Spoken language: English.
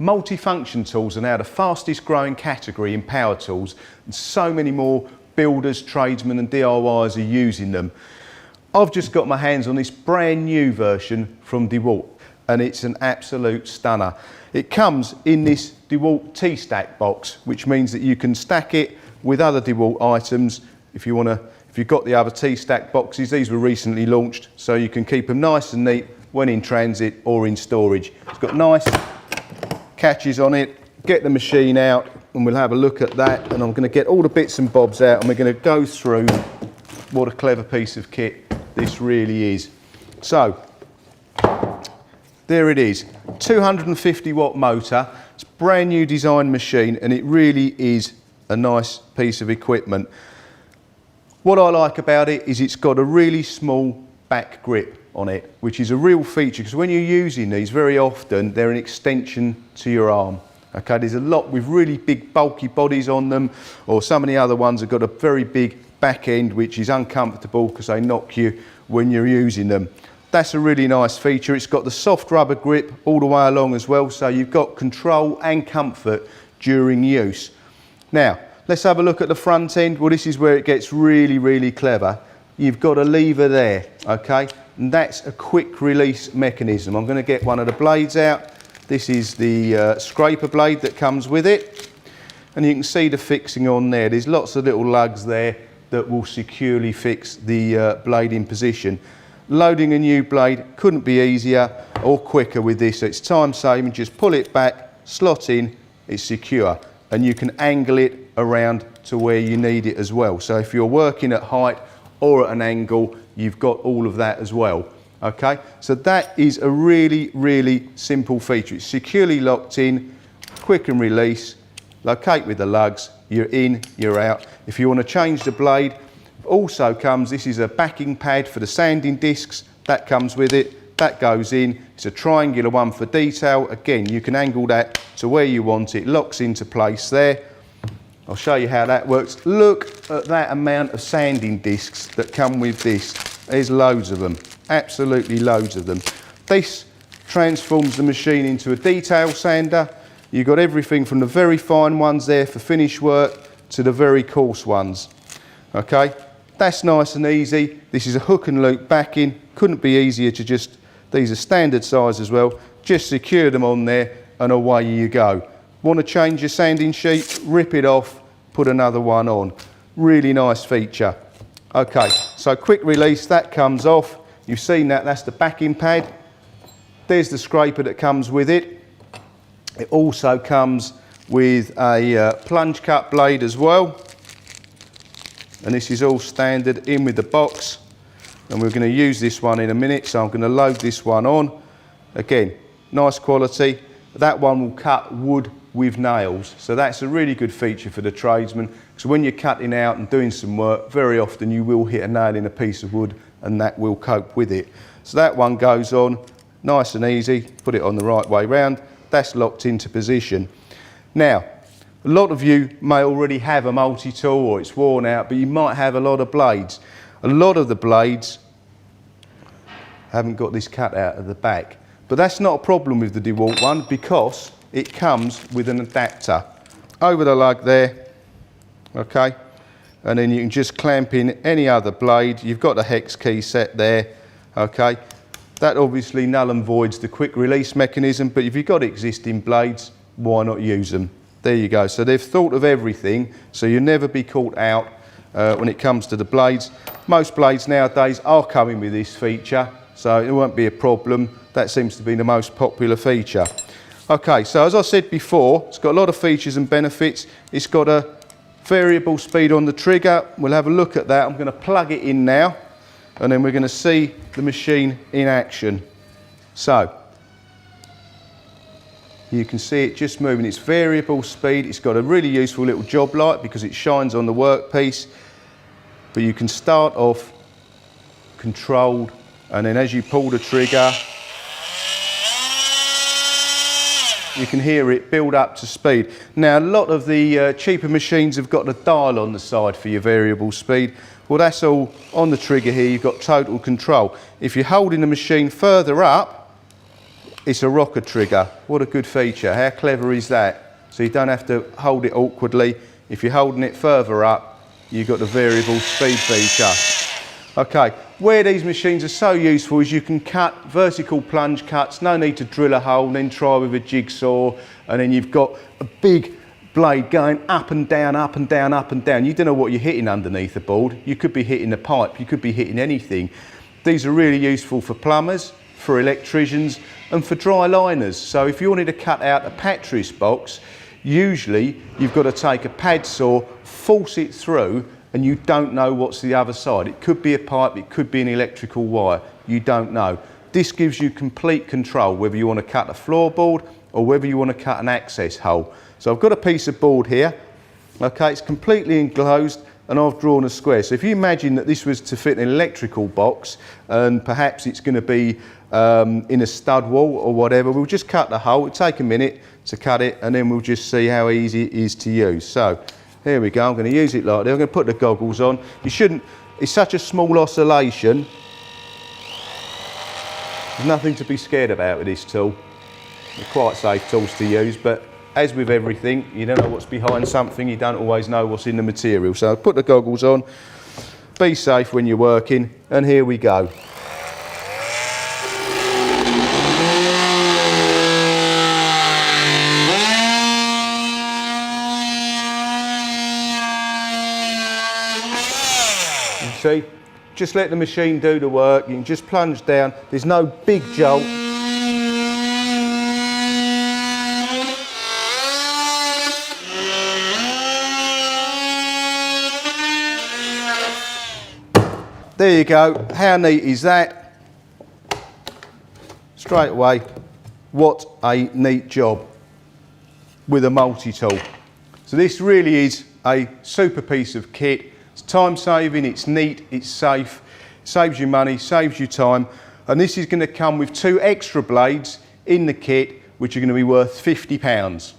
Multifunction tools are now the fastest growing category in power tools, and so many more builders, tradesmen and DIYers are using them. I've just got my hands on this brand new version from DeWalt, and it's an absolute stunner. It comes in this Dewalt T Stack Box, which means that you can stack it with other DeWalt items. If you've got the other T Stack boxes, these were recently launched, so you can keep them nice and neat when in transit or in storage. It's got nice catches on it. Get the machine out and we'll have a look at that, and I'm going to get all the bits and bobs out and we're going to go through what a clever piece of kit this really is. So there it is, 250 watt motor. It's a brand new design machine and it really is a nice piece of equipment. What I like about it is it's got a really small back grip on it, which is a real feature, because when you're using these, very often they're an extension to your arm. Okay, there's a lot with really big bulky bodies on them, or some of the other ones have got a very big back end which is uncomfortable because they knock you when you're using them. That's a really nice feature. It's got the soft rubber grip all the way along as well, so you've got control and comfort during use. Now let's have a look at the front end. Well, this is where it gets really clever. You've got a lever there, okay, and that's a quick release mechanism. I'm going to get one of the blades out. This is the scraper blade that comes with it, and you can see the fixing on there. There's lots of little lugs there that will securely fix the blade in position. Loading a new blade couldn't be easier or quicker with this. It's time saving. Just pull it back, slot in, it's secure, and you can angle it around to where you need it as well. So if you're working at height or at an angle, you've got all of that as well. Okay, so that is a really simple feature. It's securely locked in, quick and release, locate with the lugs, you're in, you're out. If you want to change the blade, also comes, this is a backing pad for the sanding discs, that comes with it, that goes in. It's a triangular one for detail. Again, you can angle that to where you want it, locks into place there. I'll show you how that works. Look at that amount of sanding discs that come with this. There's loads of them, absolutely loads of them. This transforms the machine into a detail sander. You've got everything from the very fine ones there for finish work to the very coarse ones. Okay, that's nice and easy. This is a hook and loop backing. Couldn't be easier to just, these are standard size as well, just secure them on there and away you go. Want to change your sanding sheet, rip it off, put another one on. Really nice feature. Okay, so quick release, that comes off. You've seen that, that's the backing pad. There's the scraper that comes with it. It also comes with a plunge cut blade as well. And this is all standard in with the box. And we're going to use this one in a minute, so I'm going to load this one on. Again, nice quality. That one will cut wood with nails, so that's a really good feature for the tradesman, because when you're cutting out and doing some work, very often you will hit a nail in a piece of wood and that will cope with it. So that one goes on nice and easy, put it on the right way round, that's locked into position. Now, a lot of you may already have a multi-tool or it's worn out, but you might have a lot of blades. A lot of the blades haven't got this cut out at the back, but that's not a problem with the DeWalt one, because it comes with an adapter over the lug there, okay, and then you can just clamp in any other blade. You've got the hex key set there, okay. That obviously null and voids the quick release mechanism, but if you've got existing blades, why not use them? There you go. So they've thought of everything, so you'll never be caught out when it comes to the blades. Most blades nowadays are coming with this feature, so it won't be a problem. That seems to be the most popular feature. Okay, so as I said before, it's got a lot of features and benefits. It's got a variable speed on the trigger. We'll have a look at that. I'm going to plug it in now, and then we're going to see the machine in action. So you can see it just moving. It's variable speed. It's got a really useful little job light because it shines on the workpiece. But you can start off controlled, and then as you pull the trigger, you can hear it build up to speed. Now, a lot of the cheaper machines have got a dial on the side for your variable speed. Well, that's all on the trigger here. You've got total control. If you're holding the machine further up, it's a rocker trigger. What a good feature. How clever is that? So you don't have to hold it awkwardly. If you're holding it further up, you've got the variable speed feature. Okay, where these machines are so useful is you can cut vertical plunge cuts, no need to drill a hole and then try with a jigsaw, and then you've got a big blade going up and down, up and down, up and down. You don't know what you're hitting underneath the board. You could be hitting a pipe, you could be hitting anything. These are really useful for plumbers, for electricians, and for dry liners. So if you wanted to cut out a pattress box, usually you've got to take a pad saw, force it through, and you don't know what's the other side. It could be a pipe, it could be an electrical wire, you don't know. This gives you complete control, whether you want to cut a floorboard or whether you want to cut an access hole. So I've got a piece of board here, okay, it's completely enclosed, and I've drawn a square. So if you imagine that this was to fit an electrical box, and perhaps it's going to be in a stud wall or whatever, we'll just cut the hole. It'll take a minute to cut it, and then we'll just see how easy it is to use. So here we go, I'm going to use it like that. I'm going to put the goggles on. You shouldn't, it's such a small oscillation. There's nothing to be scared about with this tool. They're quite safe tools to use, but as with everything, you don't know what's behind something, you don't always know what's in the material. So put the goggles on, be safe when you're working, and here we go. See, just let the machine do the work. You can just plunge down. There's no big jolt. There you go. How neat is that? Straight away, what a neat job with a multi-tool. So this really is a super piece of kit. It's time saving, it's neat, it's safe, saves you money, saves you time, and this is going to come with 2 extra blades in the kit, which are going to be worth £50.